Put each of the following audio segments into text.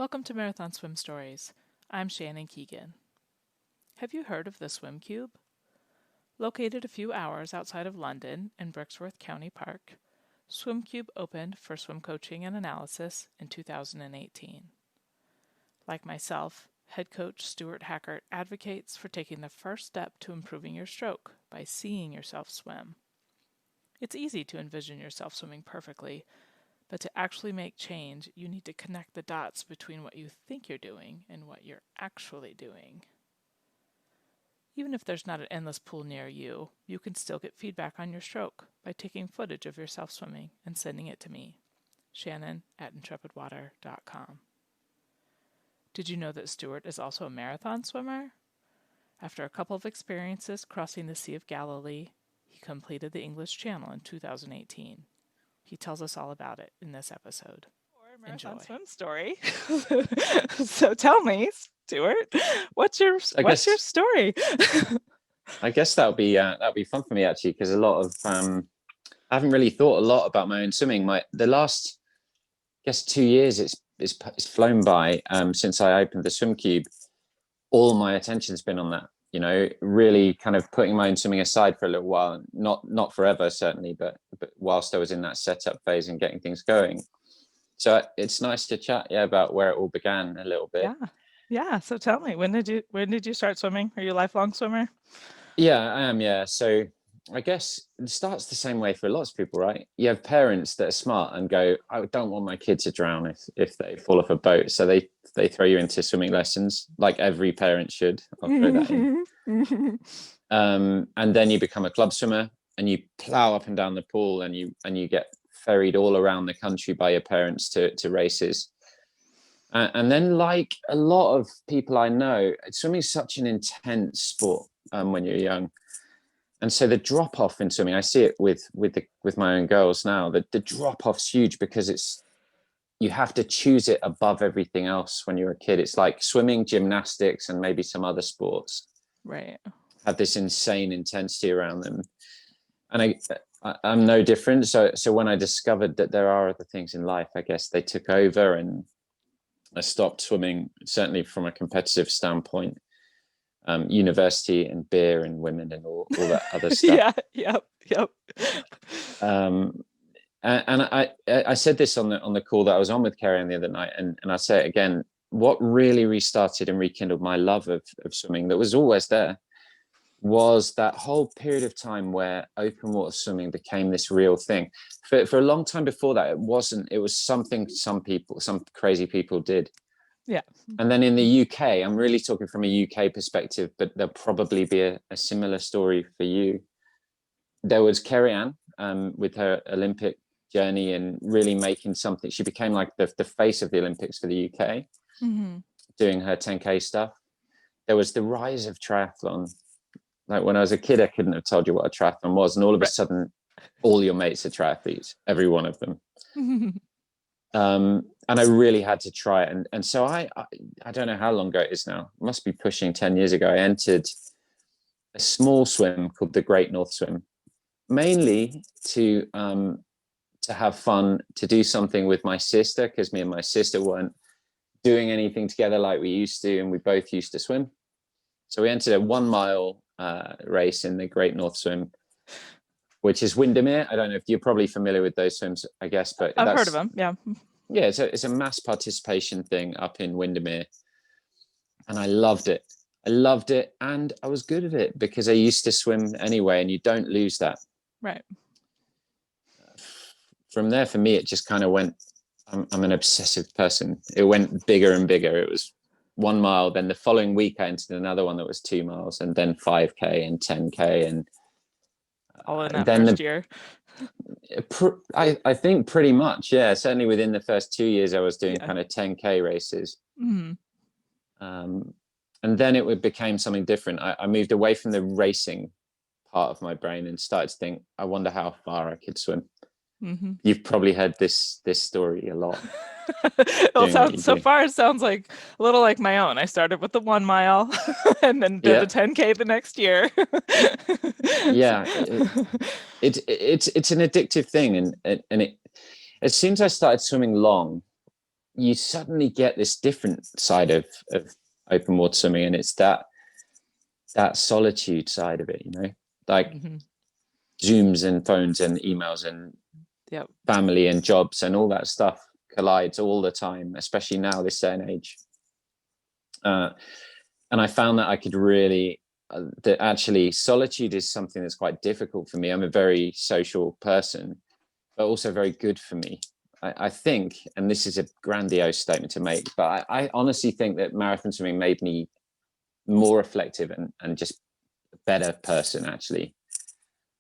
Welcome to Marathon Swim Stories. I'm Shannon Keegan. Have you heard of the Swim Cube? Located a few hours outside of London in Brixworth County Park, Swim Cube opened for swim coaching and analysis in 2018. Like myself, head coach Stuart Hacker advocates for taking the first step to improving your stroke by seeing yourself swim. It's easy to envision yourself swimming perfectly, but to actually make change, you need to connect the dots between what you think you're doing and what you're actually doing. Even if there's not an endless pool near you, you can still get feedback on your stroke by taking footage of yourself swimming and sending it to me, shannon@intrepidwater.com. Did you know that Stuart is also a marathon swimmer? After a couple of experiences crossing the Sea of Galilee, he completed the English Channel in 2018. He tells us all about it in this episode. Or marathon Enjoy. swim story. So tell me, Stuart, what's your story? I guess that'll be fun for me actually, because a lot of I haven't really thought a lot about my own swimming. The last, I guess, 2 years it's flown by since I opened the Swim Cube. All my attention's been on that. Really kind of putting my own swimming aside for a little while, not forever certainly, but whilst I was in that setup phase and getting things going. So it's nice to chat, about where it all began a little bit. Yeah. So tell me, when did you start swimming? Are you a lifelong swimmer? Yeah, I am. Yeah. So I guess it starts the same way for lots of people, right? You have parents that are smart and go, I don't want my kid to drown if they fall off a boat. So they throw you into swimming lessons, like every parent should. I'll throw that in. And then you become a club swimmer and you plow up and down the pool and you get ferried all around the country by your parents to races. And then, like a lot of people I know, swimming is such an intense sport when you're young. And so the drop off in swimming, I see it with my own girls now, that the drop off's huge because you have to choose it above everything else when you're a kid. It's like swimming, gymnastics, and maybe some other sports. Right. Have this insane intensity around them. And I'm no different. So when I discovered that there are other things in life, I guess they took over and I stopped swimming, certainly from a competitive standpoint. University and beer and women and all that other stuff. Yep. And I said this on the call that I was on with Kerry the other night, and I say it again. What really restarted and rekindled my love of swimming, that was always there, was that whole period of time where open water swimming became this real thing. For a long time before that, it wasn't. It was something some crazy people did. Yeah. And then in the UK, I'm really talking from a UK perspective, but there'll probably be a similar story for you. There was Kerry Ann with her Olympic journey and really making something. She became like the face of the Olympics for the UK, doing her 10K stuff. There was the rise of triathlon. Like when I was a kid, I couldn't have told you what a triathlon was. And all of a sudden, all your mates are triathletes, every one of them. And I really had to try it. And so I don't know how long ago it is now. It must be pushing 10 years ago. I entered a small swim called the Great North Swim, mainly to have fun, to do something with my sister, because me and my sister weren't doing anything together like we used to, and we both used to swim. So we entered a 1 mile race in the Great North Swim, which is Windermere. I don't know if you're probably familiar with those swims, I guess, but I've heard of them. Yeah. Yeah, it's a mass participation thing up in Windermere. And I loved it. And I was good at it because I used to swim anyway, and you don't lose that. Right. From there, for me, it just kind of went, I'm an obsessive person. It went bigger and bigger. It was 1 mile. Then the following week, I entered another one that was 2 miles, and then 5K and 10K. And all in that first year. I think pretty much, yeah. Certainly within the first 2 years, I was doing kind of 10K races. And then it became something different. I moved away from the racing part of my brain and started to think, I wonder how far I could swim. You've probably heard this story a lot. Well, so far it sounds like a little like my own. I started with the 1 mile and then did the 10K the next year. Yeah, it's an addictive thing, and it as soon as I started swimming long, you suddenly get this different side of open water swimming, and it's that solitude side of it, like Zooms and phones and emails and family and jobs and all that stuff collides all the time, especially now, this day and age. And I found that I could really, that actually solitude is something that's quite difficult for me. I'm a very social person, but also very good for me. I think, and this is a grandiose statement to make, but I honestly think that marathon swimming made me more reflective and just a better person, actually.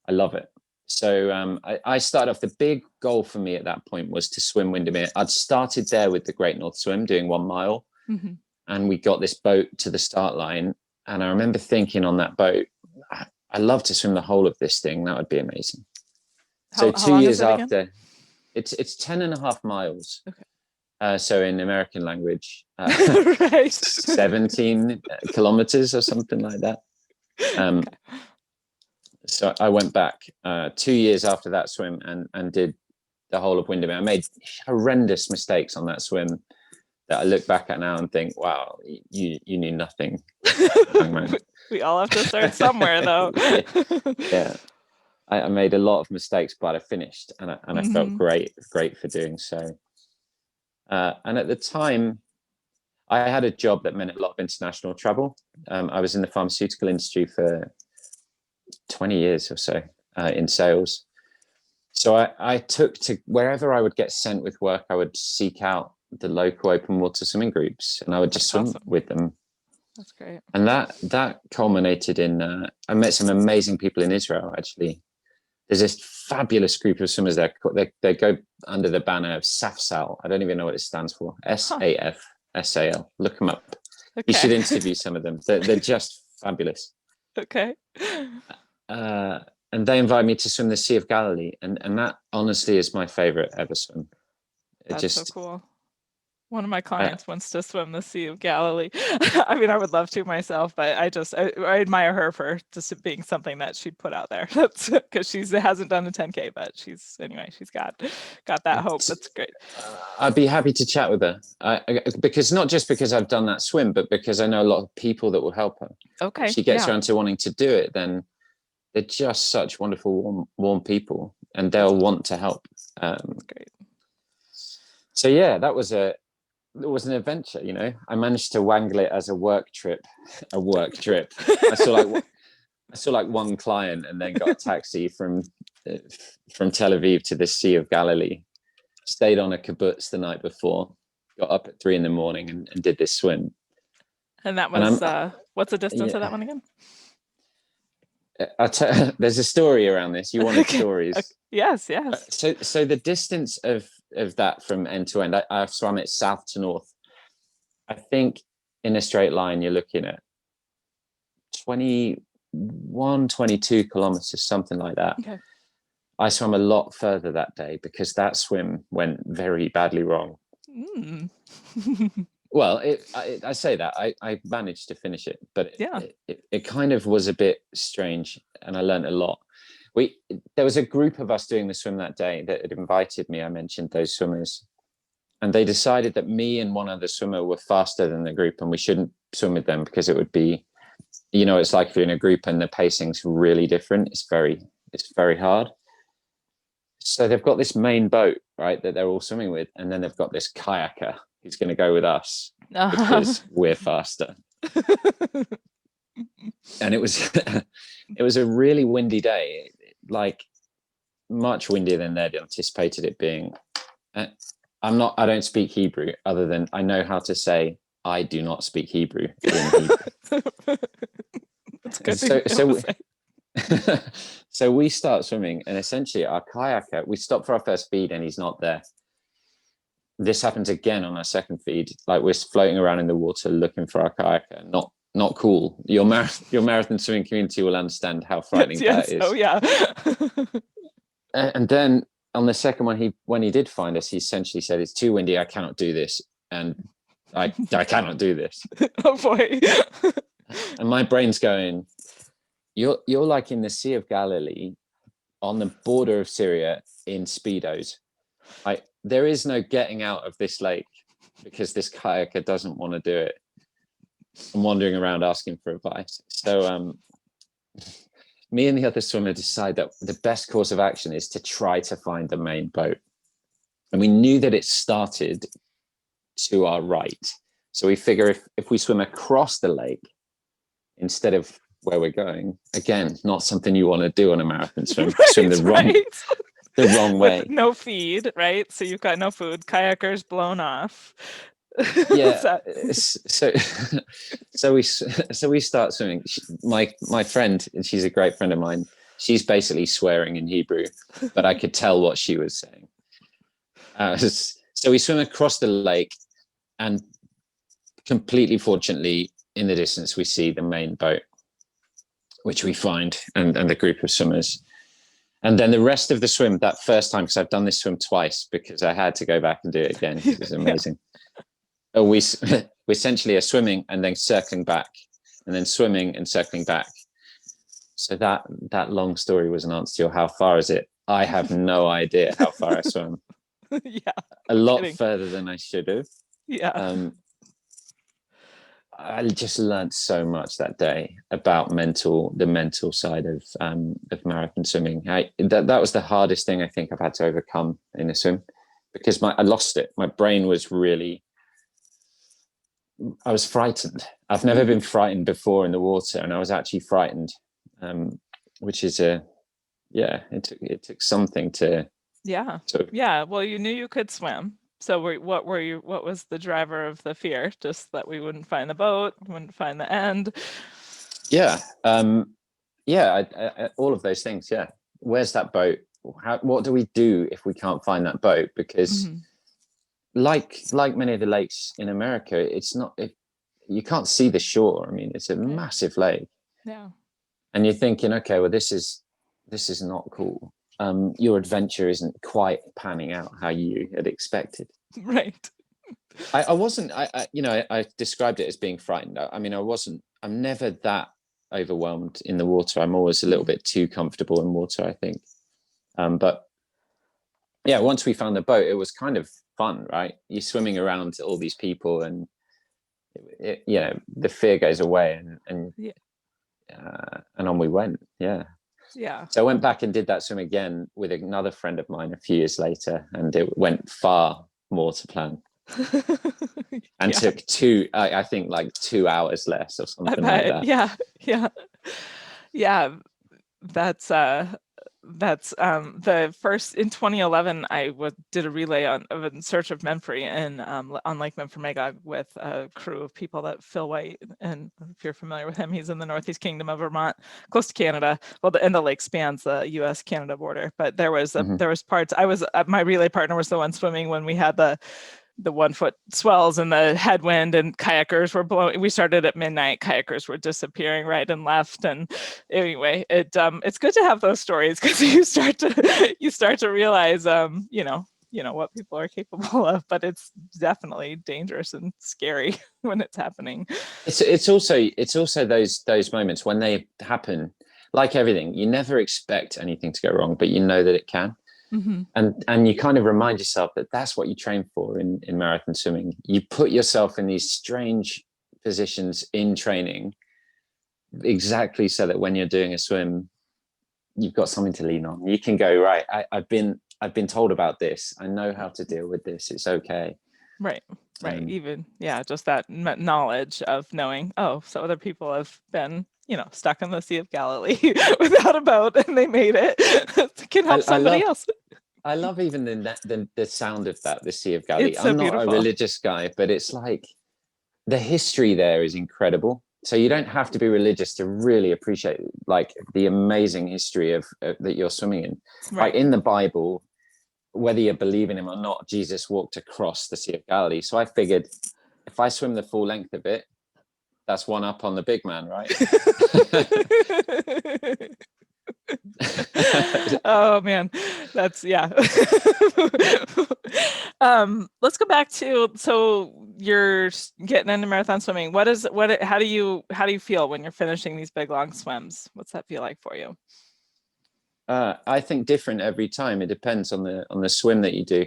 I love it. So I started off, the big goal for me at that point was to swim Windermere. I'd started there with the Great North Swim, doing 1 mile, and we got this boat to the start line. And I remember thinking on that boat, I'd love to swim the whole of this thing. That would be amazing. So 2 years after, it's 10.5 miles. Okay. So in American language, right. 17 kilometers or something like that. Okay. So I went back 2 years after that swim and did the whole of Windermere. I made horrendous mistakes on that swim that I look back at now and think, wow, you knew nothing. We all have to start somewhere, though. Yeah. I made a lot of mistakes, but I finished, and I felt great for doing so. And at the time, I had a job that meant a lot of international travel. I was in the pharmaceutical industry for 20 years or so in sales. So I took to wherever I would get sent with work, I would seek out the local open water swimming groups, and I would just swim with them. That's great. And that culminated in I met some amazing people in Israel, actually. There's this fabulous group of swimmers there. They go under the banner of SAFSAL. I don't even know what it stands for. SAFSAL. Look them up. Okay. You should interview some of them. They're just fabulous. Okay. And they invited me to swim the Sea of Galilee. And that honestly is my favorite ever swim. That's so cool. One of my clients wants to swim the Sea of Galilee. I mean, I would love to myself, but I admire her for just being something that she'd put out there. That's because she hasn't done a 10K, but she's got that hope. That's great. I'd be happy to chat with her because not just because I've done that swim, but because I know a lot of people that will help her. Okay. If she gets around to wanting to do it, then they're just such wonderful, warm people, and they'll want to help. That's great. So yeah, it was an adventure, I managed to wangle it as a work trip. I saw like one client and then got a taxi from Tel Aviv to the Sea of Galilee, stayed on a kibbutz the night before, got up at 3 a.m. and did this swim. And that was what's the distance of that one again? There's a story around this. You wanted stories. Yes. So the distance of that from end to end, I swam it south to north. I think in a straight line, you're looking at 21, 22 kilometers, something like that. Okay. I swam a lot further that day because that swim went very badly wrong. Well, I say that I managed to finish it, but it kind of was a bit strange, and I learned a lot. There was a group of us doing the swim that day that had invited me. I mentioned those swimmers, and they decided that me and one other swimmer were faster than the group, and we shouldn't swim with them because it would be, it's like if you're in a group and the pacing's really different. It's very hard. So they've got this main boat, right, that they're all swimming with, and then they've got this kayaker who's going to go with us because we're faster. And it was a really windy day, like much windier than they'd anticipated it being. I don't speak Hebrew, other than I know how to say I do not speak Hebrew in Hebrew. That's good. So we start swimming, and essentially our kayaker, we stop for our first feed and he's not there. This happens again on our second feed. Like, we're floating around in the water looking for our kayaker. Not cool. Your marathon swimming community will understand how frightening that is. Oh yeah. And then on the second one, when he did find us, he essentially said, "It's too windy. I cannot do this." And I cannot do this. Oh boy. And my brain's going, you're like in the Sea of Galilee on the border of Syria in Speedos. There is no getting out of this lake. because this kayaker doesn't want to do it. I'm wandering around asking for advice. So me and the other swimmer decide that the best course of action is to try to find the main boat. And we knew that it started to our right. So we figure if we swim across the lake instead of where we're going, again, not something you want to do on a marathon swim. Right, swim the wrong way. With no feed, right? So you've got no food. Kayakers blown off. Yeah. So we start swimming. My friend, and she's a great friend of mine, she's basically swearing in Hebrew, but I could tell what she was saying. So we swim across the lake, and completely fortunately, in the distance, we see the main boat, which we find, and the group of swimmers. And then the rest of the swim, that first time, because I've done this swim twice because I had to go back and do it again. It was amazing. Yeah. We essentially are swimming and then circling back, and then swimming and circling back. So that long story was an answer to your how far is it? I have no idea how far I swam. Yeah. A lot further than I should have. Yeah. I just learned so much that day about the mental side of marathon swimming. That was the hardest thing I think I've had to overcome in a swim, because I lost it. My brain was really, I was frightened. I've never been frightened before in the water, and I was actually frightened, which is it took something to. Yeah. Yeah. Well, you knew you could swim. So what was the driver of the fear? Just that we wouldn't find the boat, wouldn't find the end. Yeah. All of those things. Yeah. Where's that boat? What do we do if we can't find that boat? Because like many of the lakes in America, you can't see the shore. I mean, it's a massive lake. Yeah. And you're thinking, okay, well, this is not cool. Your adventure isn't quite panning out how you had expected. Right. I wasn't. I described it as being frightened. I'm never that overwhelmed in the water. I'm always a little bit too comfortable in water, I think. But yeah, once we found the boat, it was kind of fun, right? You're swimming around all these people, and the fear goes away, and on we went. Yeah. Yeah. So I went back and did that swim again with another friend of mine a few years later, and it went far more to plan. And took I think like 2 hours less or something like that. Yeah. That's the first in 2011. I did a relay in search of Menfrey on Lake Memphremagog with a crew of people that Phil White, and if you're familiar with him, he's in the Northeast Kingdom of Vermont, close to Canada. Well, the lake spans the U.S.-Canada border, but there was parts. My relay partner was the one swimming when we had the 1 foot swells and the headwind, and kayakers were blowing. We started at midnight. Kayakers were disappearing right and left. And anyway, it's good to have those stories, because you start to realize, what people are capable of. But it's definitely dangerous and scary when it's happening. It's also those moments when they happen. Like everything, you never expect anything to go wrong, but you know that it can. Mm-hmm. And you kind of remind yourself that that's what you train for in marathon swimming. You put yourself in these strange positions in training, exactly so that when you're doing a swim, you've got something to lean on. You can go, right, I've been told about this. I know how to deal with this. It's okay. Right. Even just that knowledge of knowing, so other people have been stuck in the Sea of Galilee without a boat, and they made it. Can help somebody else. I love even the sound of that, the Sea of Galilee. It's so I'm not beautiful. a religious guy, but it's like the history there is incredible. So you don't have to be religious to really appreciate like the amazing history of that you're swimming in. Right. Like in the Bible, whether you believe in him or not, Jesus walked across the Sea of Galilee. So I figured if I swim the full length of it, that's one up on the big man, right? Oh man, that's let's go back to, so you're getting into marathon swimming. How do you feel when you're finishing these big long swims? What's that feel like for you? I think different every time. It depends on the swim that you do.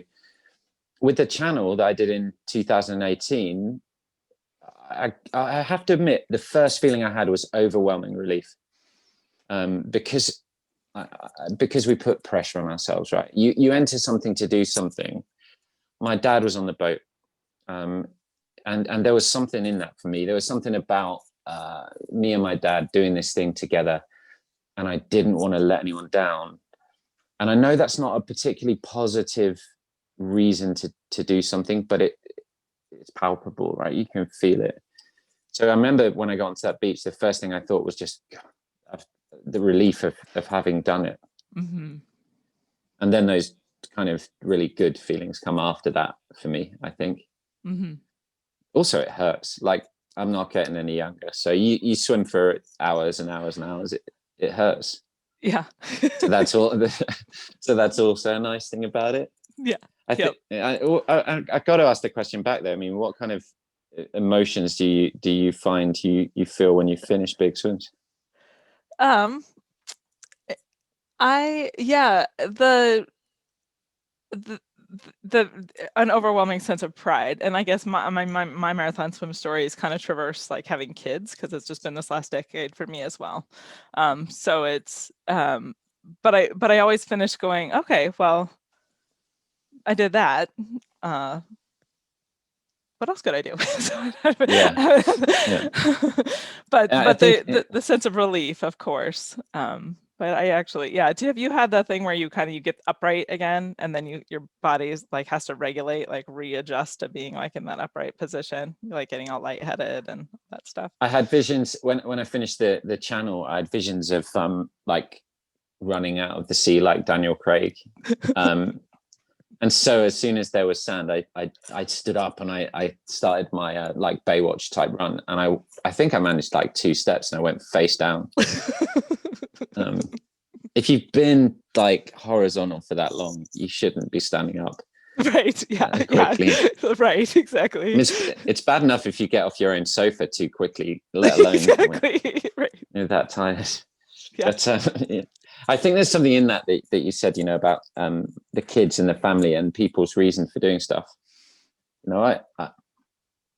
with the channel that I did in 2018, I have to admit, the first feeling I had was overwhelming relief, because we put pressure on ourselves, right? You enter something to do something. My dad was on the boat, and there was something in that for me. There was something about me and my dad doing this thing together, and I didn't want to let anyone down. And I know that's not a particularly positive reason to do something, but it's palpable, right? You can feel it. So I remember when I got onto that beach, the first thing I thought was just the relief of having done it. Mm-hmm. And then those kind of really good feelings come after that for me, I think. Mm-hmm. Also, it hurts. Like, I'm not getting any younger. So you swim for hours and hours and hours. It hurts. Yeah. So that's all. So that's also a nice thing about it. Yeah. I think I got to ask the question back there. I mean, what kind of emotions do you find you feel when you finish big swims? An overwhelming sense of pride, and I guess my marathon swim story is kind of traverse like having kids, because it's just been this last decade for me as well. So it's but I always finish going, okay, well, I did that. What else could I do? Yeah. But the sense of relief, of course. But I actually, have you had that thing where you get upright again, and then your body's like has to regulate, like readjust to being like in that upright position, like getting all lightheaded and that stuff? I had visions when I finished the channel. I had visions of like running out of the sea like Daniel Craig. And so as soon as there was sand, I stood up and I started my like Baywatch type run, and I think I managed like 2 steps and I went face down. If you've been like horizontal for that long, you shouldn't be standing up. Right. Yeah. Quickly. Yeah. Right. Exactly. It's bad enough if you get off your own sofa too quickly, let alone right. That tired. Yeah. But yeah. I think there's something in that you said, about the kids and the family and people's reason for doing stuff.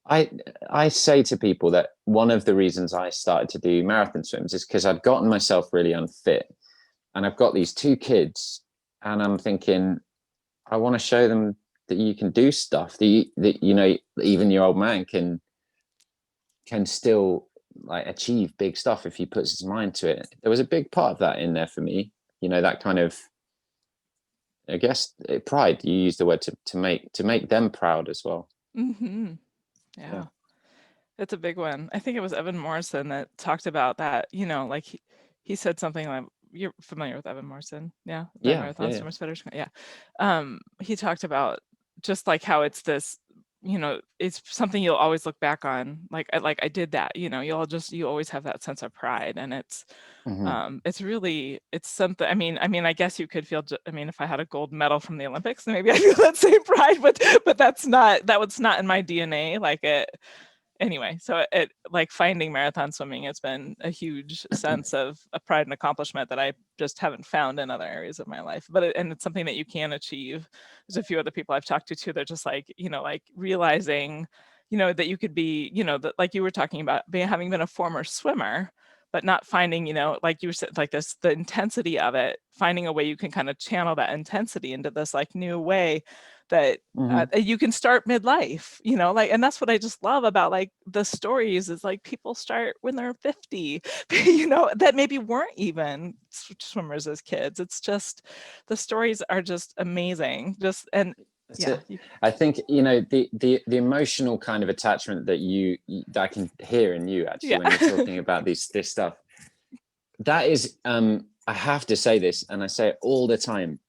I say to people that one of the reasons I started to do marathon swims is because I'd gotten myself really unfit, and I've got these 2 kids, and I'm thinking, I want to show them that you can do stuff that even your old man can still like achieve big stuff if he puts his mind to it. There was a big part of that in there for me, that kind of, I guess, pride. You use the word to make them proud as well. Mm-hmm. Yeah. It's a big one. I think it was Evan Morrison that talked about that, like he said something like, you're familiar with Evan Morrison? Yeah. Marathon Swimmers Federation. Yeah. He talked about just like how it's this, it's something you'll always look back on. Like I did that, you always have that sense of pride, and it's really, it's something. I guess you could feel, if I had a gold medal from the Olympics, then maybe I feel that same pride, but that was not in my DNA. Like it, anyway, so it like finding marathon swimming, it's been a huge sense of pride and accomplishment that I just haven't found in other areas of my life. But it's something that you can achieve. There's a few other people I've talked to too. They're just like, like realizing, that you could be, that like you were talking about having been a former swimmer, but not finding, like you said, like this, the intensity of it, finding a way you can kind of channel that intensity into this like new way that you can start midlife, like, and that's what I just love about like the stories is like people start when they're 50, that maybe weren't even swimmers as kids. It's just, the stories are just amazing. I think, the emotional kind of attachment that I can hear in you actually when you're talking about this stuff, that is, I have to say this, and I say it all the time,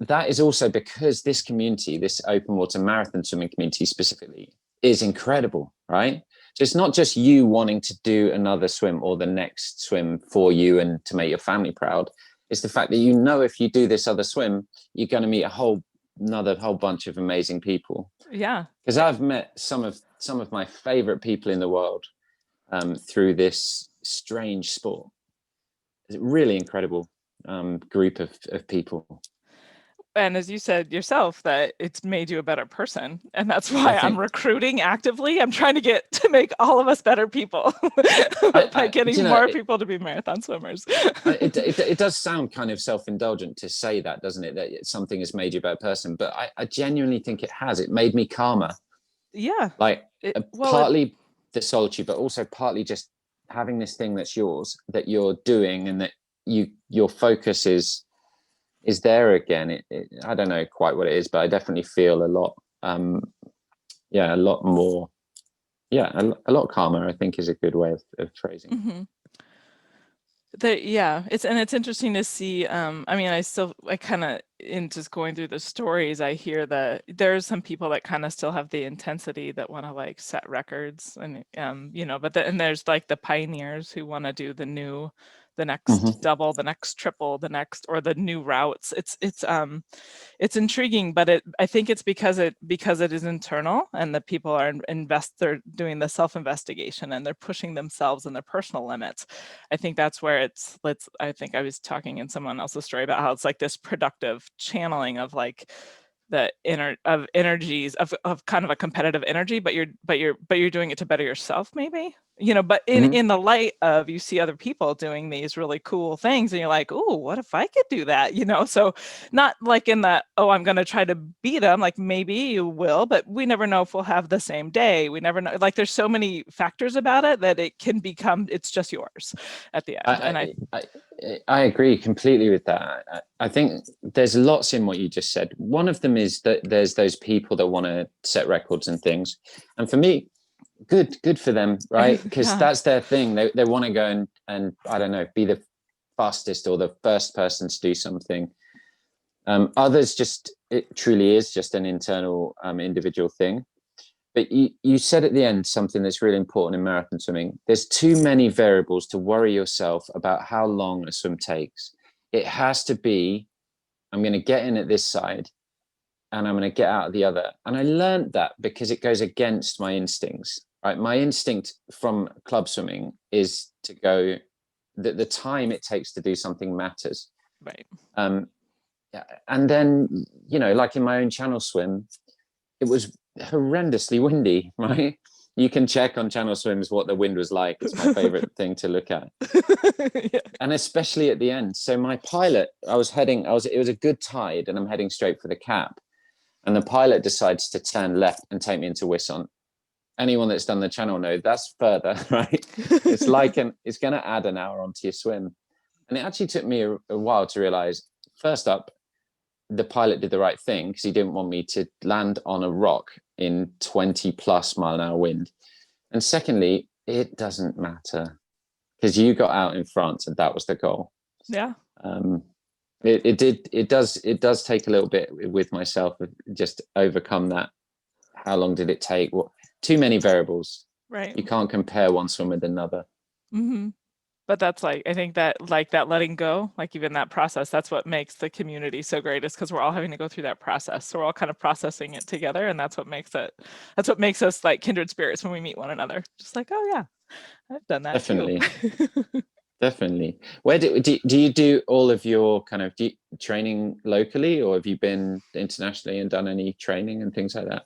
that is also because this community, this open water marathon swimming community specifically, is incredible, right? So it's not just you wanting to do another swim or the next swim for you and to make your family proud. It's the fact that if you do this other swim, you're going to meet a whole bunch of amazing people. Yeah. Because I've met some of my favorite people in the world through this strange sport. It's a really incredible group of people. And as you said yourself, that it's made you a better person. And that's why I'm recruiting actively. I'm trying to make all of us better people by getting more people to be marathon swimmers. It does sound kind of self-indulgent to say that, doesn't it? That something has made you a better person. But I genuinely think it has. It made me calmer. Yeah. Like partly the solitude, but also partly just having this thing that's yours, that you're doing, and that your focus is there again. I don't know quite what it is, but I definitely feel a lot a lot more, a lot calmer, I think, is a good way of phrasing. Mm-hmm. It's interesting to see. I mean, I kind of, in just going through the stories, I hear that there's some people that kind of still have the intensity that want to like set records, and but and there's like the pioneers who want to do the next double, the next triple, the next, or the new routes. It's intriguing, but I think it's because it is internal, and the people are they're doing the self-investigation, and they're pushing themselves and their personal limits. I think that's where I think I was talking in someone else's story about how it's like this productive channeling of like the energies of kind of a competitive energy, but you're doing it to better yourself, maybe, but in the light of, you see other people doing these really cool things, and you're like, oh, what if I could do that? So not like in the, oh, I'm going to try to beat them, like maybe you will, but we never know if we'll have the same day. We never know. Like, there's so many factors about it that it can become, it's just yours at the end. I agree completely with that. I think there's lots in what you just said. One of them is that there's those people that want to set records and things. And for me, good for them, right? Because that's their thing. They want to go and I don't know, be the fastest or the first person to do something. Others it truly is just an internal individual thing. But you said at the end something that's really important in marathon swimming. There's too many variables to worry yourself about how long a swim takes. It has to be, I'm going to get in at this side and I'm going to get out at the other. And I learned that because it goes against my instincts, right? My instinct from club swimming is to go, the time it takes to do something matters. Right. And then, like in my own channel swim, it was horrendously windy, right? You can check on channel swims what the wind was like. It's my favorite thing to look at. Yeah. And especially at the end. So my pilot, it was a good tide, and I'm heading straight for the cap. And the pilot decides to turn left and take me into Wisson. Anyone that's done the channel knows that's further, right? It's like it's going to add an hour onto your swim. And it actually took me a while to realize, first up, the pilot did the right thing, because he didn't want me to land on a rock in 20 plus mile an hour wind. And secondly, it doesn't matter, because you got out in front, and that was the goal. Yeah. It does take a little bit with myself, just overcome that. How long did it take? Too many variables. Right. You can't compare one swim with another. Mm-hmm. But that's I think that that letting go, like even that process, that's what makes the community so great, is because we're all having to go through that process. So we're all kind of processing it together. And that's what makes us like kindred spirits when we meet one another. Just like, oh yeah, I've done that. Definitely. Too. Definitely. Where do you do all of your kind of training locally, or have you been internationally and done any training and things like that?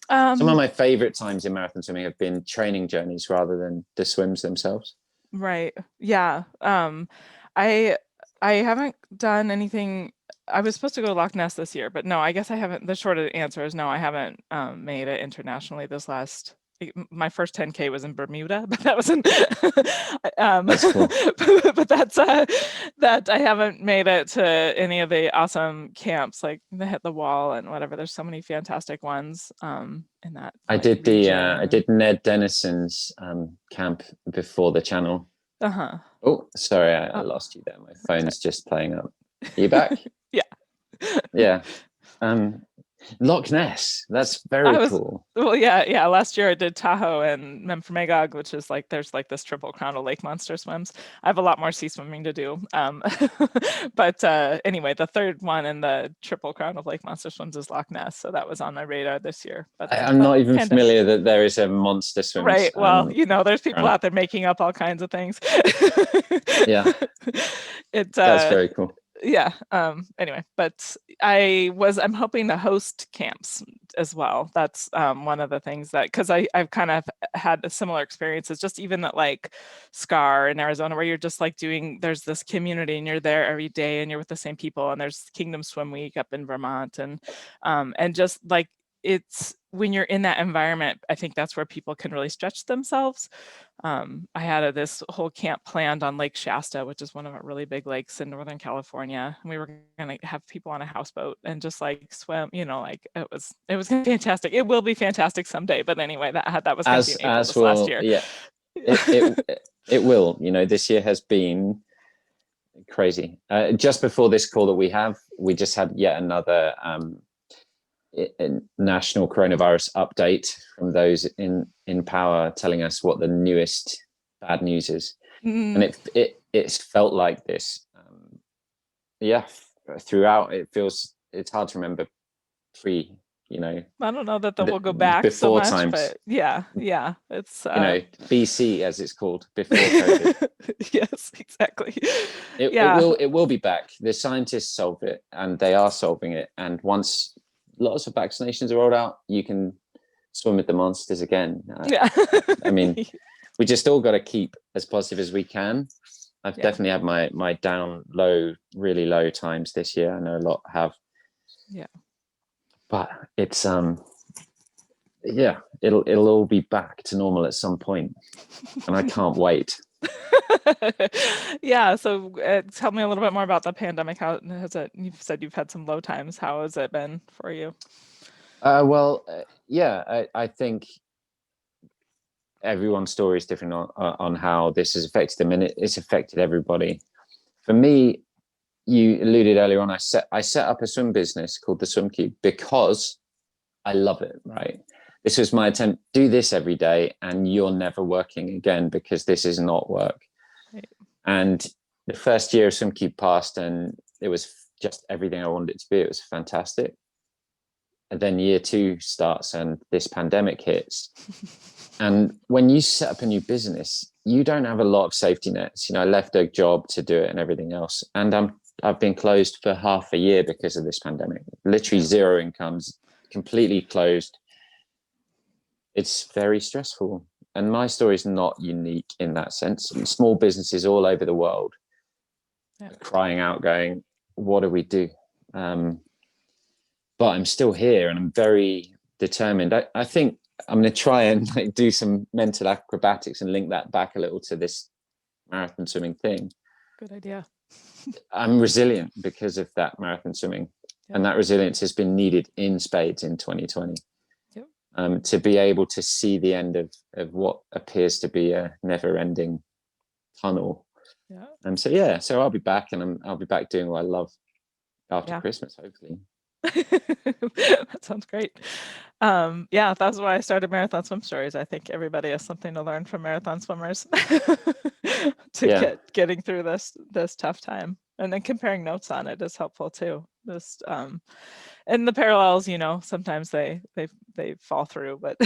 Some of my favorite times in marathon swimming have been training journeys rather than the swims themselves. Right. Yeah. I haven't done anything. I was supposed to go to Loch Ness this year, but no, I guess I haven't. The short answer is no, I haven't made it internationally my first 10K was in Bermuda, but that wasn't that's cool. But that's that I haven't made it to any of the awesome camps, like the Hit the Wall and whatever. There's so many fantastic ones in that. I did I did Ned Denison's camp before the channel. Oh, sorry, I lost you there. My phone's just playing up. Are you back? Yeah. Loch Ness, that's very cool. Well, yeah. Last year I did Tahoe and Memphremagog, which is like, there's like this triple crown of lake monster swims. I have a lot more sea swimming to do. But anyway, the third one in the triple crown of lake monster swims is Loch Ness. So that was on my radar this year. But I'm not even familiar that there is a monster swim. Right. Well, there's people out there making up all kinds of things. Yeah. That's very cool. yeah. Anyway, but I'm hoping to host camps as well. That's one of the things that, because I've kind of had a similar experiences, just even at like SCAR in Arizona, where you're just like there's this community and you're there every day and you're with the same people, and there's Kingdom Swim Week up in Vermont, and just like, it's when you're in that environment, I think that's where people can really stretch themselves. I had this whole camp planned on Lake Shasta, which is one of our really big lakes in Northern California. And we were going to have people on a houseboat and just like swim, like it was fantastic. It will be fantastic someday. But anyway, that was going to be in April this last year. Yeah, it will. This year has been crazy. Just before this call that we just had yet another national coronavirus update from those in power, telling us what the newest bad news is. And it's felt like this throughout. It's hard to remember I don't know that will go back so much, times, but yeah, it's BC, as it's called, before COVID. Yes, exactly. It will be back. The scientists solve it, and they are solving it, and once lots of vaccinations are rolled out, you can swim with the monsters again. I mean, we just all got to keep as positive as we can. I've definitely had my down low, really low times this year. I know a lot have. Yeah. But it's it'll all be back to normal at some point, and I can't wait. Yeah. So tell me a little bit more about the pandemic. How has it? You've said you've had some low times. How has it been for you? I think everyone's story is different on how this has affected them, and it's affected everybody. For me, you alluded earlier on, I set up a swim business called the Swim Cube because I love it, right? This was my attempt, do this every day and you're never working again, because this is not work. Right. And the first year of Swim Cube passed and it was just everything I wanted it to be. It was fantastic. And then year 2 starts and this pandemic hits. And when you set up a new business, you don't have a lot of safety nets. I left a job to do it and everything else. And I've been closed for half a year because of this pandemic. Literally zero incomes, completely closed. It's very stressful. And my story is not unique in that sense. Small businesses all over the world are crying out, going, what do we do? But I'm still here and I'm very determined. I think I'm going to try and do some mental acrobatics and link that back a little to this marathon swimming thing. Good idea. I'm resilient because of that marathon swimming. Yep. And that resilience has been needed in spades in 2020. Yep. To be able to see the end of what appears to be a never-ending tunnel. Yeah. So I'll be back, and I'll be back doing what I love after Christmas, hopefully. That sounds great. That's why I started Marathon Swim Stories. I think everybody has something to learn from marathon swimmers getting through this tough time, and then comparing notes on it is helpful too. Just and the parallels, sometimes they fall through, but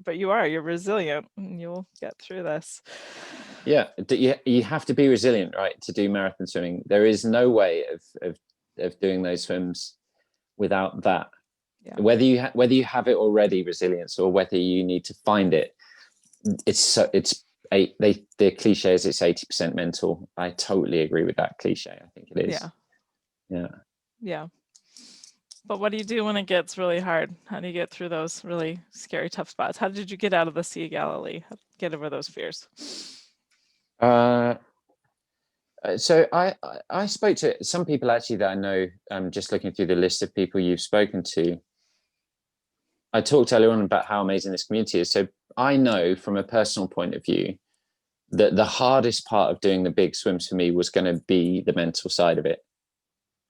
but you're resilient and you'll get through this. Yeah, you have to be resilient, right, to do marathon swimming. There is no way of doing those swims without that. Yeah. Whether you have it already, resilience, or whether you need to find it, the cliche is it's 80% mental. I totally agree with that cliche. I think it is. Yeah. But what do you do when it gets really hard? How do you get through those really scary, tough spots? How did you get out of the Sea of Galilee? How get over those fears? So I spoke to some people actually that I know, just looking through the list of people you've spoken to. I talked earlier on about how amazing this community is. So I know from a personal point of view that the hardest part of doing the big swims for me was going to be the mental side of it.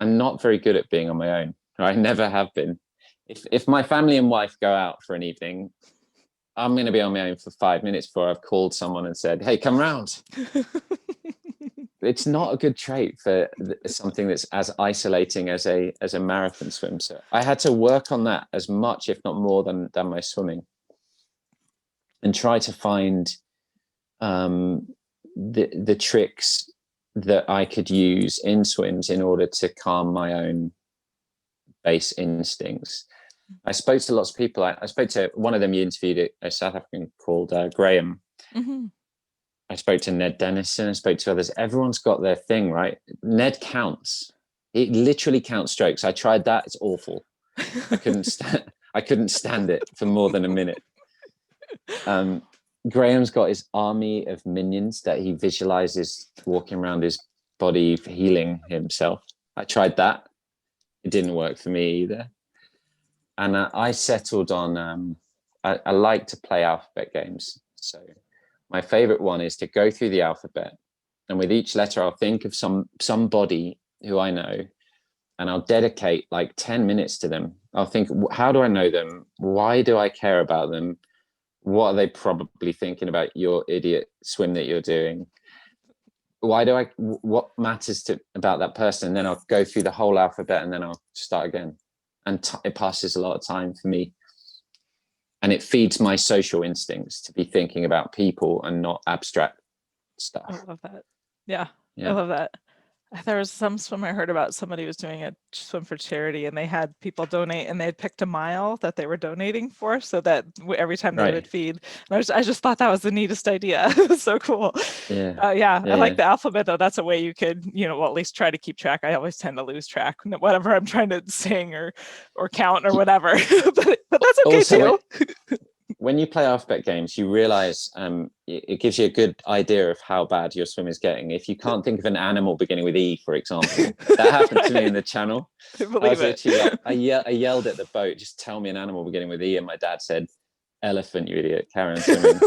I'm not very good at being on my own. I never have been. If my family and wife go out for an evening, I'm going to be on my own for 5 minutes before I've called someone and said, hey, come round. It's not a good trait for something that's as isolating as a marathon swim. So I had to work on that as much, if not more, than my swimming, and try to find the tricks that I could use in swims in order to calm my own base instincts. I spoke to lots of people. I spoke to one of them you interviewed, a South African called Graham. Mm-hmm. I spoke to Ned Dennison. I spoke to others. Everyone's got their thing, right? Ned counts. It literally counts strokes. I tried that. It's awful. I couldn't stand it for more than a minute. Graham's got his army of minions that he visualizes walking around his body, healing himself. I tried that. It didn't work for me either. And I settled on, I like to play alphabet games. So my favorite one is to go through the alphabet. And with each letter, I'll think of somebody who I know, and I'll dedicate like 10 minutes to them. I'll think, how do I know them? Why do I care about them? What are they probably thinking about your idiot swim that you're doing? What matters about that person? And then I'll go through the whole alphabet and then I'll start again. And it passes a lot of time for me. And it feeds my social instincts to be thinking about people and not abstract stuff. I love that. Yeah. I love that. There was some swim I heard about, somebody was doing a swim for charity and they had people donate and they had picked a mile that they were donating for so that every time they would feed. And I just thought that was the neatest idea. It was so cool. I like the alphabet though. That's a way you could, at least try to keep track. I always tend to lose track, whatever I'm trying to sing or count or whatever, but that's okay also, too. When you play alphabet games, you realize it gives you a good idea of how bad your swim is getting. If you can't think of an animal beginning with E, for example, that happened to me in the channel. I yelled at the boat, just tell me an animal beginning with E, and my dad said, elephant, you idiot, carry on swimming.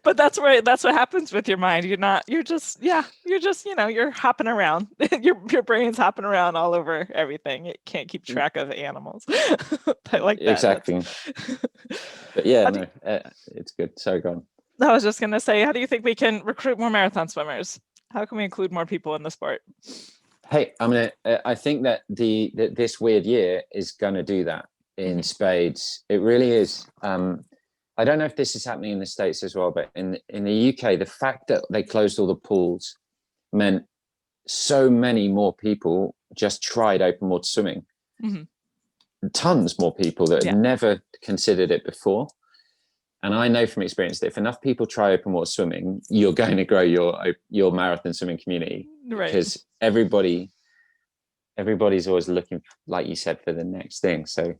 But that's what happens with your mind. You're just you're hopping around. your brain's hopping around all over everything. It can't keep track of animals. I like that. Exactly. But it's good. Sorry, go on. I was just gonna say, how do you think we can recruit more marathon swimmers? How can we include more people in the sport? Hey, I think that this weird year is gonna do that in spades. It really is. I don't know if this is happening in the States as well, but in the UK, the fact that they closed all the pools meant so many more people just tried open water swimming. Tons more people that had never considered it before. And I know from experience that if enough people try open water swimming, you're going to grow your marathon swimming community, because everybody's always looking, like you said, for the next thing. So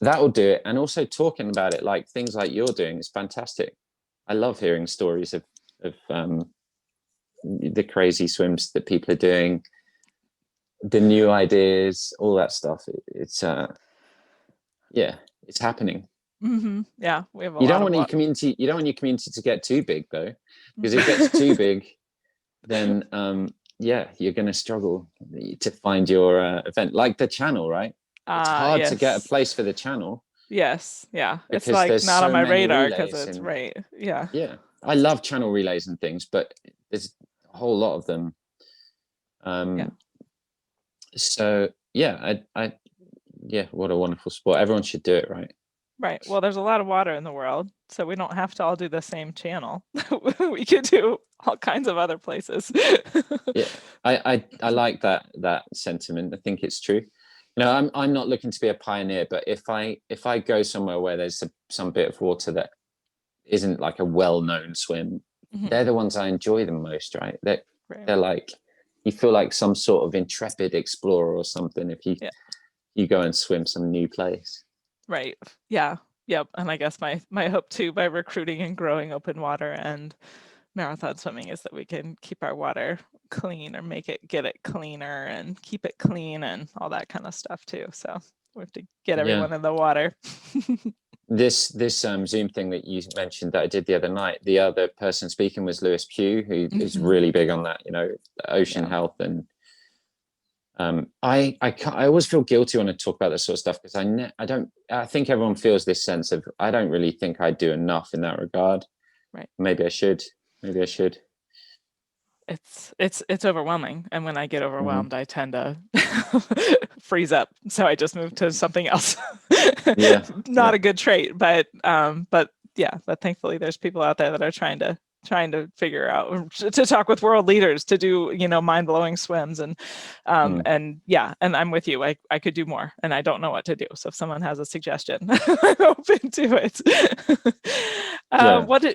that will do it. And also talking about it, like things like you're doing, is fantastic. I love hearing stories of the crazy swims that people are doing, the new ideas, all that stuff. It's happening. Yeah, we have you don't want your community to get too big though, because if it gets too big, then you're going to struggle to find your event, like the channel, right? It's hard to get a place for the channel. Yes. Yeah. It's like not on my radar because it's Yeah. Yeah. I love channel relays and things, but there's a whole lot of them. So what a wonderful sport. Everyone should do it, right? Right. Well, there's a lot of water in the world, so we don't have to all do the same channel. We could do all kinds of other places. I like that sentiment. I think it's true. I'm not looking to be a pioneer, but if I go somewhere where there's some bit of water that isn't like a well-known swim, they're the ones I enjoy the most, right? They're like, you feel like some sort of intrepid explorer or something if you go and swim some new place. Right. Yeah. Yep. And I guess my hope too, by recruiting and growing open water and marathon swimming, is that we can keep our water clean or get it cleaner and keep it clean and all that kind of stuff too. So we have to get everyone in the water. This Zoom thing that you mentioned that I did the other night, the other person speaking was Lewis Pugh, who is really big on that, ocean health. And I always feel guilty when I talk about this sort of stuff, because I think everyone feels this sense of, I don't really think I do enough in that regard. Right. Maybe I should. It's overwhelming, and when I get overwhelmed, I tend to freeze up. So I just move to something else. Not a good trait, but thankfully there's people out there that are trying to trying to figure out, to talk with world leaders, to do, mind-blowing swims. And yeah, and I'm with you. I could do more, and I don't know what to do. So if someone has a suggestion, I'm open to it.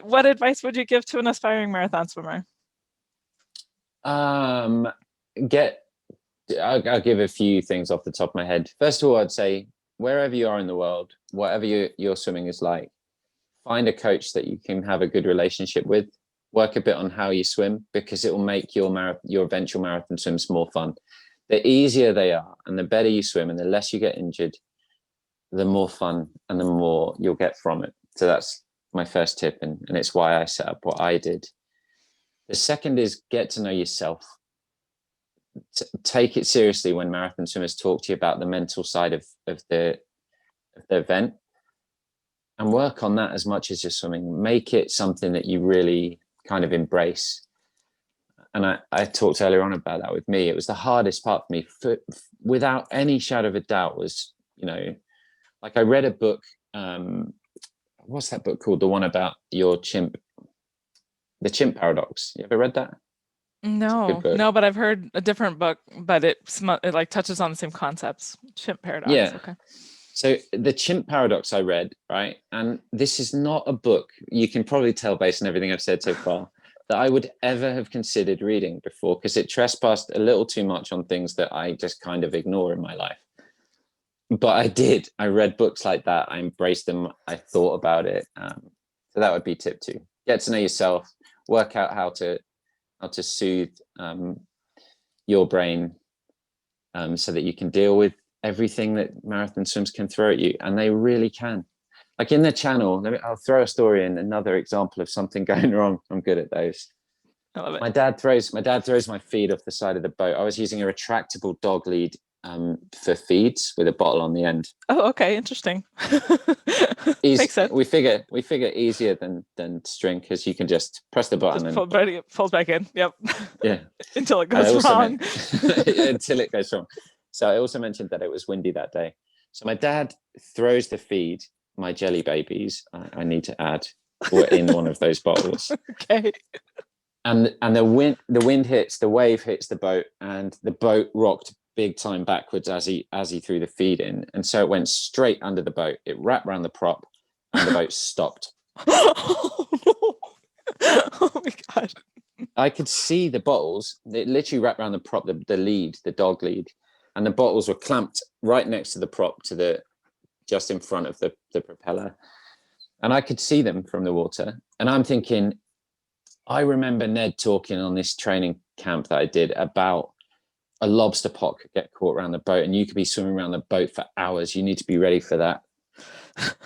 What advice would you give to an aspiring marathon swimmer? I'll give a few things off the top of my head. First of all, I'd say wherever you are in the world, whatever your swimming is like, find a coach that you can have a good relationship with. Work a bit on how you swim, because it will make your eventual marathon swims more fun. The easier they are and the better you swim and the less you get injured, the more fun and the more you'll get from it. So that's my first tip, and it's why I set up what I did. The second is get to know yourself. Take it seriously when marathon swimmers talk to you about the mental side of the event, and work on that as much as you're swimming. Make it something that you really kind of embrace. And I talked earlier on about that with me. It was the hardest part for me, without any shadow of a doubt, was, like I read a book, what's that book called? The one about your chimp, the Chimp Paradox. You ever read that? No, but I've heard a different book, but it like touches on the same concepts. Chimp Paradox. Yeah. Okay. So the Chimp Paradox I read, right? And this is not a book, you can probably tell based on everything I've said so far, that I would ever have considered reading before, because it trespassed a little too much on things that I just kind of ignore in my life. But I did. I read books like that. I embraced them. I thought about it. So that would be tip 2. Get to know yourself. Work out how to soothe your brain so that you can deal with everything that marathon swims can throw at you, and they really can. Like in the channel, I'll throw a story in, another example of something going wrong. I'm good at those. I love it. My dad throws my feed off the side of the boat. I was using a retractable dog lead for feeds with a bottle on the end. Oh, okay, interesting. Makes sense. We figure easier than string, because you can just press the button just and fold back in. Yep. Yeah. Until it goes wrong. Until it goes wrong. So I also mentioned that it was windy that day. So my dad throws the feed, my jelly babies, I need to add, were in one of those bottles. Okay. And the wind hits, the wave hits the boat, and the boat rocked big time backwards as he threw the feed in. And so it went straight under the boat. It wrapped around the prop and the boat stopped. Oh, no. Oh my God. I could see the bottles. It literally wrapped around the prop, the lead, the dog lead, and the bottles were clamped right next to the prop, just in front of the propeller. And I could see them from the water. And I'm thinking, I remember Ned talking on this training camp that I did about a lobster pot could get caught around the boat, and you could be swimming around the boat for hours. You need to be ready for that.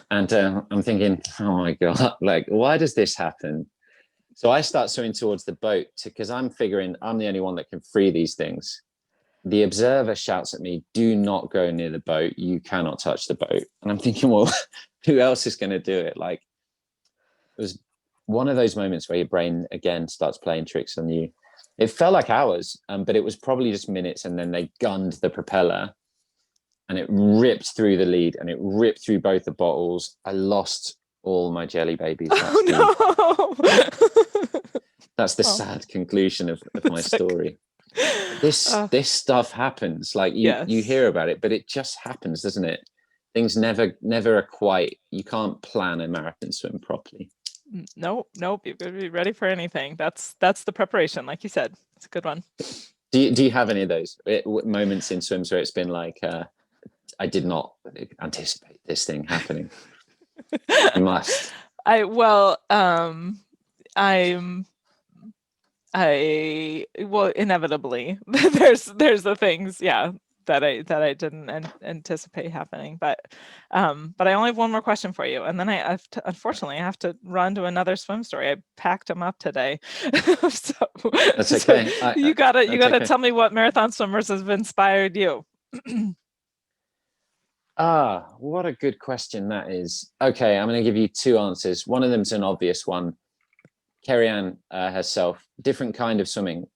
And I'm thinking, oh my God, like, why does this happen? So I start swimming towards the boat, because I'm figuring I'm the only one that can free these things. The observer shouts at me, do not go near the boat. You cannot touch the boat. And I'm thinking, well, who else is going to do it? Like, it was one of those moments where your brain again starts playing tricks on you. It felt like hours, but it was probably just minutes. And then they gunned the propeller, and it ripped through the lead, and it ripped through both the bottles. I lost all my jelly babies. Oh, no. That's the sad conclusion of my story. This stuff happens. Like you hear about it, but it just happens, doesn't it? Things never are quite, you can't plan a marathon swim properly. Nope. You've got to be ready for anything. That's the preparation, like you said. It's a good one. Do you have any of those moments in swims where it's been like, I did not anticipate this thing happening? You must. Inevitably there's the things that I didn't anticipate happening, but I only have one more question for you, and then unfortunately I have to run to another swim story. I packed them up today. So that's okay. You gotta tell me what marathon swimmers have inspired you. What a good question that is. Okay, I'm going to give you 2 answers. One of them's an obvious one. Kerry-Ann herself, different kind of swimming,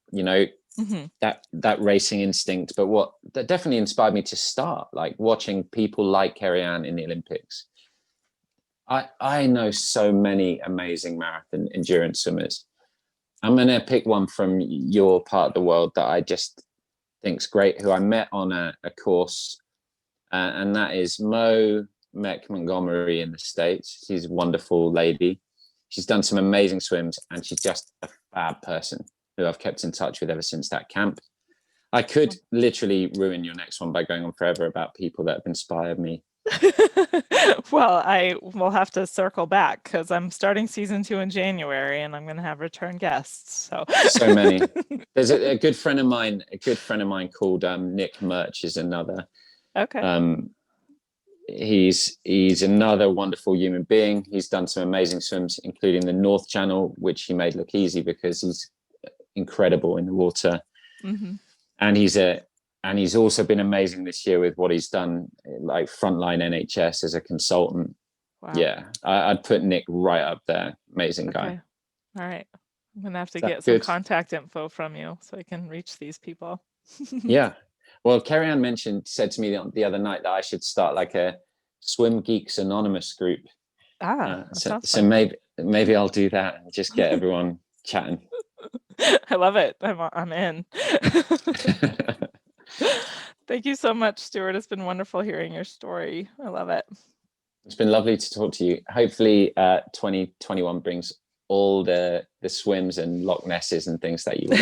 Mm-hmm. that racing instinct, but that definitely inspired me to start, like watching people like Kerry-Ann in the Olympics. I know so many amazing marathon endurance swimmers, I'm going to pick one from your part of the world that I just think's great, who I met on a course, and that is Mo Montgomery in the States. She's a wonderful lady. She's done some amazing swims, and she's just a fab person who I've kept in touch with ever since that camp. I could literally ruin your next one by going on forever about people that have inspired me. Well, I will have to circle back because I'm starting season 2 in January, and I'm going to have return guests. So many. There's a good friend of mine. A good friend of mine called Nick Murch is another. Okay. He's another wonderful human being. He's done some amazing swims, including the North Channel, which he made look easy because he's incredible in the water. Mm-hmm. And he's also been amazing this year with what he's done, like frontline NHS as a consultant. Wow. Yeah, I'd put Nick right up there. Amazing guy. All right. I'm going to have to get some contact info from you so I can reach these people. Yeah. Well, Kerry Ann said to me the other night that I should start like a Swim Geeks Anonymous group. So maybe I'll do that and just get everyone chatting. I love it. I'm in. Thank you so much, Stuart. It's been wonderful hearing your story. I love it. It's been lovely to talk to you. Hopefully 2021 brings all the swims and Loch Nesses and things that you want.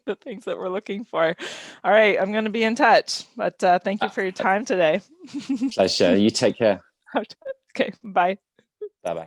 the things that we're looking for. All right, I'm going to be in touch, but thank you for your time today. Pleasure. You take care. Okay, bye. Bye-bye.